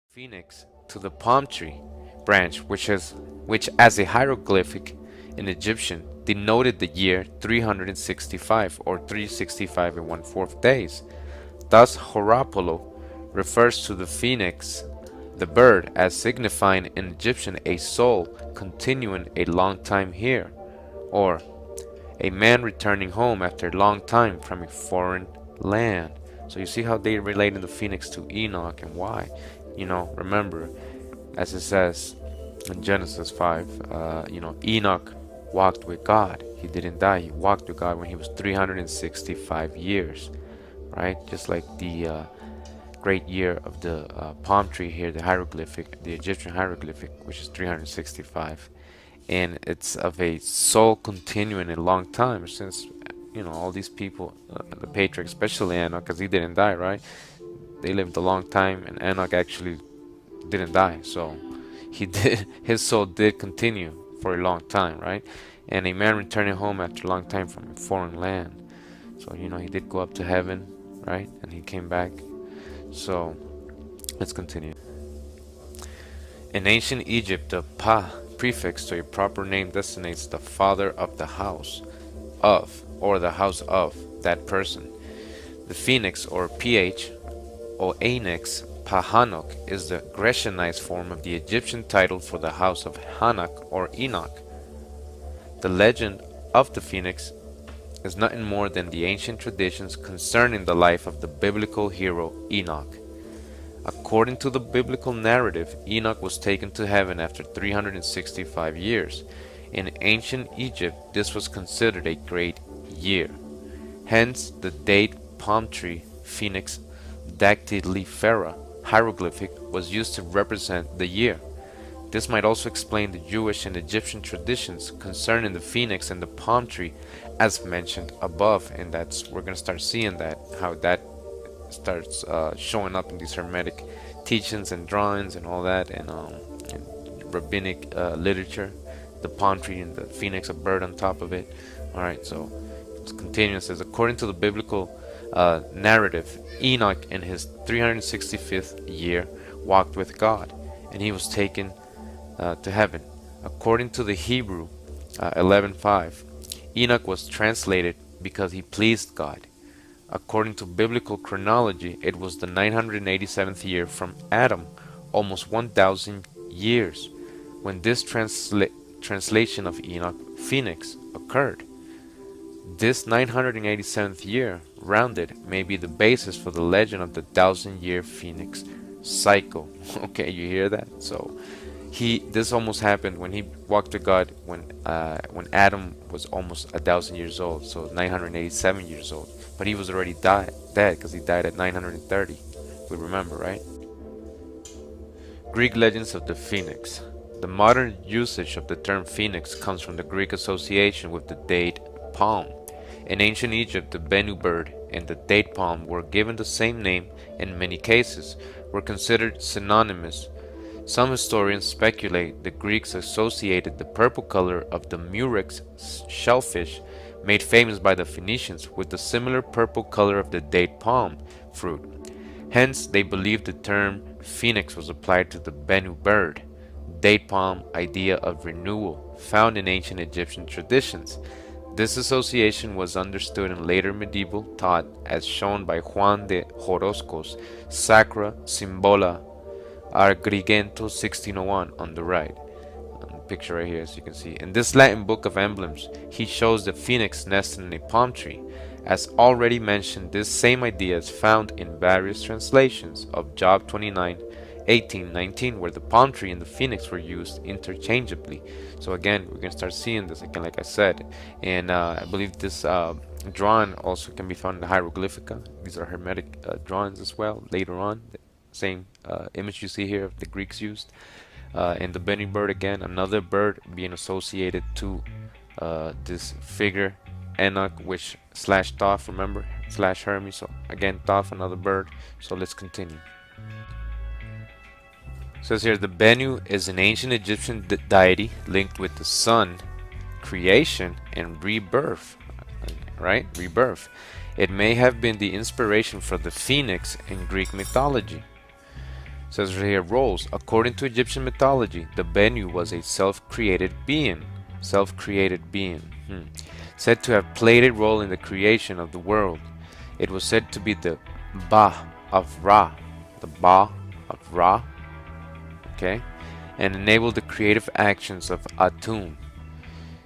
Phoenix to the palm tree branch, which as a hieroglyphic in Egyptian denoted the year 365 or 365 and 1/4 days. Thus, Horapolo refers to the phoenix, the bird, as signifying in Egyptian a soul continuing a long time here, or a man returning home after a long time from a foreign land. So you see how they related the phoenix to Enoch and why. Remember, as it says in Genesis 5, Enoch walked with God. He didn't die. He walked with God when he was 365 years, right? Just like the great year of the palm tree here, the hieroglyphic, the Egyptian hieroglyphic, which is 365. And it's of a soul continuing a long time, since all these people, the patriarchs, especially Enoch, because he didn't die, right? They lived a long time, and Enoch actually didn't die, so his soul did continue for a long time, right? And a man returning home after a long time from a foreign land, so he did go up to heaven, right? And he came back. So let's continue. In ancient Egypt, the pa prefix to a proper name designates the father of the house of, or the house of, that person. The phoenix, or ph, or anix, Pahanok, is the Grecianized form of the Egyptian title for the house of Hanok or Enoch. The legend of the phoenix is nothing more than the ancient traditions concerning the life of the biblical hero Enoch. According to the biblical narrative, Enoch was taken to heaven after 365 years. In ancient Egypt, this was considered a great year. Hence, the date palm tree phoenix dactylifera hieroglyphic was used to represent the year. This might also explain the Jewish and Egyptian traditions concerning the phoenix and the palm tree, as mentioned above, and we're going to start seeing that, how that starts showing up in these Hermetic teachings and drawings and all that, and rabbinic literature, the palm tree and the phoenix, a bird on top of it. Alright, so it's continuing. It says, according to the biblical narrative, Enoch in his 365th year walked with God, and he was taken to heaven. According to the Hebrew 11:5, Enoch was translated because he pleased God. According to biblical chronology, it was the 987th year from Adam, almost 1,000 years, when this translation of Enoch, phoenix, occurred. This 987th year, rounded, may be the basis for the legend of the 1,000-year phoenix cycle. Okay, you hear that? So this almost happened when he walked with God when Adam was almost 1,000 years old, so 987 years old. But he was already dead because he died at 930. We remember, right? Greek legends of the phoenix. The modern usage of the term phoenix comes from the Greek association with the date palm. In ancient Egypt, the Bennu bird and the date palm were given the same name, and in many cases were considered synonymous. Some historians speculate the Greeks associated the purple color of the murex shellfish, made famous by the Phoenicians, with the similar purple color of the date palm fruit. Hence, they believed the term phoenix was applied to the Bennu bird, date palm idea of renewal, found in ancient Egyptian traditions. This association was understood in later medieval thought, as shown by Juan de Orozco's Sacra Symbola Agrigento 1601 on the right. Picture right here, as you can see. In this Latin book of emblems, he shows the phoenix nesting in a palm tree. As already mentioned, this same idea is found in various translations of Job 29, 18, 19, where the palm tree and the phoenix were used interchangeably. So again, we're going to start seeing this again, like I said. And I believe this drawing also can be found in the hieroglyphica. These are Hermetic drawings as well, later on. The same image you see here of the Greeks used. And the Bennu bird, again, another bird being associated to this figure, Enoch, which slash Thoth, remember, slash Hermes. So again, Thoth, another bird. So let's continue. It says here, the Bennu is an ancient Egyptian deity linked with the sun, creation, and rebirth. right? Rebirth. It may have been the inspiration for the phoenix in Greek mythology. It says here roles. According to Egyptian mythology, the Bennu was a self-created being. Self-created being. Said to have played a role in the creation of the world. It was said to be the Ba of Ra. The Ba of Ra. Okay? And enabled the creative actions of Atum.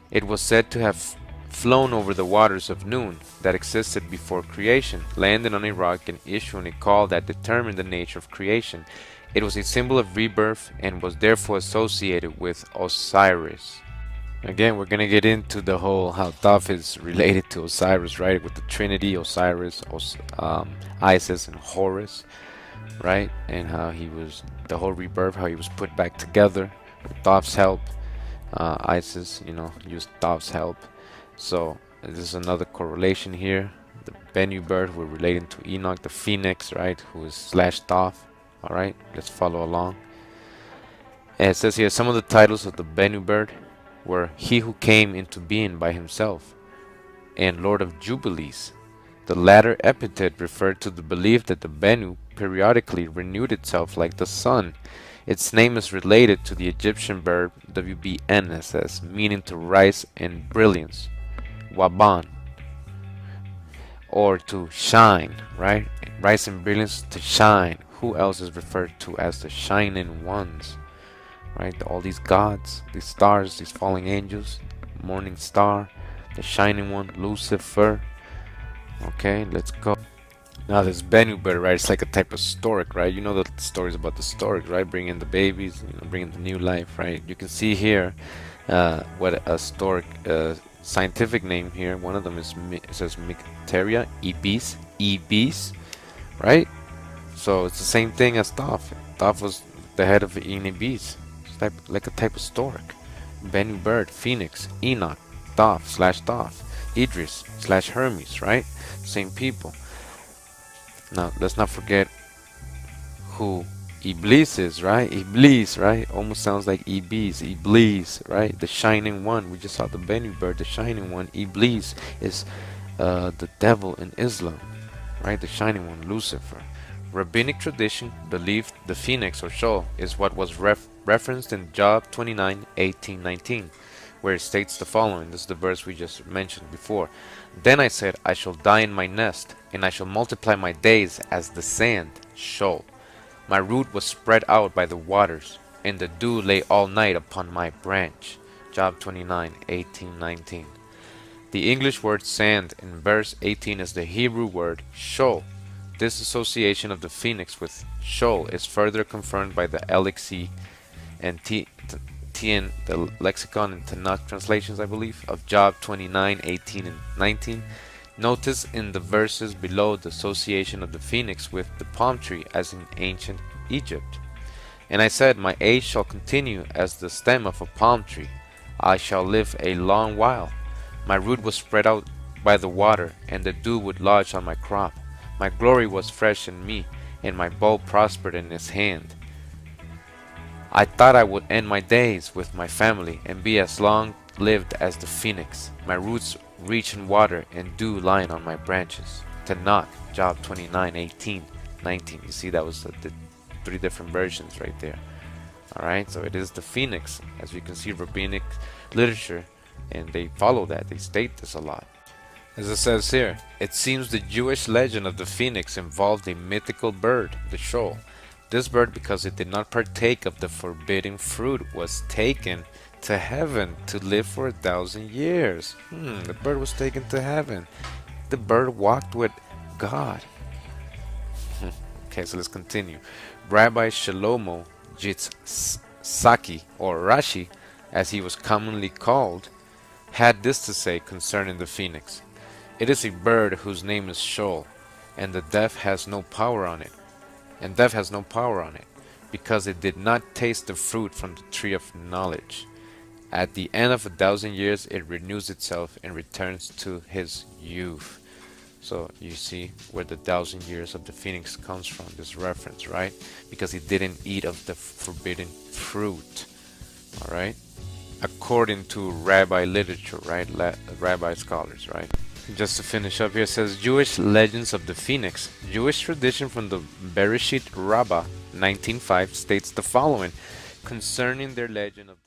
It was said to have flown over the waters of Noon that existed before creation, landed on a rock and issuing a call that determined the nature of creation. It was a symbol of rebirth and was therefore associated with Osiris. Again, we're gonna get into the whole how Thoth is related to Osiris, right? With the Trinity, Osiris, Isis, and Horus, right? And how he was the whole rebirth, how he was put back together with Thoth's help. Isis, used Thoth's help. So this is another correlation here. The Bennu bird, we're relating to Enoch, the phoenix, right? Who is / Thoth. All right, let's follow along. And it says here some of the titles of the Bennu bird were He Who Came into Being by Himself and Lord of Jubilees. The latter epithet referred to the belief that the Bennu periodically renewed itself like the sun. Its name is related to the Egyptian verb WBNSS, meaning to rise in brilliance, Waban, or to shine, right? Rise in brilliance, to shine. Who else is referred to as the shining ones, right? All these gods, these stars, these falling angels, morning star, the shining one, Lucifer. Okay, let's go. Now this Bennu bird, right? It's like a type of stork, right? You know the stories about the stork, right? Bringing the babies, bringing the new life, right? You can see here what a stork scientific name here. One of them is it says Mycteria ibis, right? So it's the same thing as Thoth. Thoth was the head of the ibis. It's like a type of stork. Bennu bird, phoenix, Enoch, Thoth / Thoth, Idris / Hermes, right? Same people. Now, let's not forget who Iblis is, right? Iblis, right? Almost sounds like Iblis, right? The shining one. We just saw the Bennu bird, the shining one. Iblis is the devil in Islam, right? The shining one, Lucifer. Rabbinic tradition believed the phoenix or shoal is what was referenced in Job 29, 18, 19, where it states the following. This is the verse we just mentioned before. Then I said, I shall die in my nest, and I shall multiply my days as the sand, shoal. My root was spread out by the waters, and the dew lay all night upon my branch. Job 29, 18, 19. The English word sand in verse 18 is the Hebrew word shoal. This association of the phoenix with shoal is further confirmed by the LXC and TN, the lexicon and Tanakh translations, I believe, of Job 29, 18, and 19. Notice in the verses below the association of the phoenix with the palm tree as in ancient Egypt. And I said, my age shall continue as the stem of a palm tree. I shall live a long while. My root was spread out by the water, and the dew would lodge on my crop. My glory was fresh in me, and my bow prospered in his hand. I thought I would end my days with my family and be as long lived as the phoenix. My roots reach in water and dew lying on my branches. Tanakh, Job 29, 18, 19. You see, that was the 3 different versions right there. Alright, so it is the phoenix. As you can see, rabbinic literature, and they follow that. They state this a lot. As it says here, it seems the Jewish legend of the phoenix involved a mythical bird, the shoal. This bird, because it did not partake of the forbidden fruit, was taken to heaven to live for 1,000 years. The bird was taken to heaven. The bird walked with God. Okay, so let's continue. Rabbi Shlomo Yitzhaki, or Rashi, as he was commonly called, had this to say concerning the phoenix. It is a bird whose name is Shoal, and the death has no power on it. And death has no power on it, because it did not taste the fruit from the tree of knowledge. At the end of 1,000 years, it renews itself and returns to his youth. So you see where the 1,000 years of the phoenix comes from, this reference, right? Because he didn't eat of the forbidden fruit. Alright? According to rabbi literature, right? Rabbi scholars, right? Just to finish up here, it says Jewish legends of the Phoenix. Jewish tradition from the Bereshit Rabbah 19:5 states the following concerning their legend of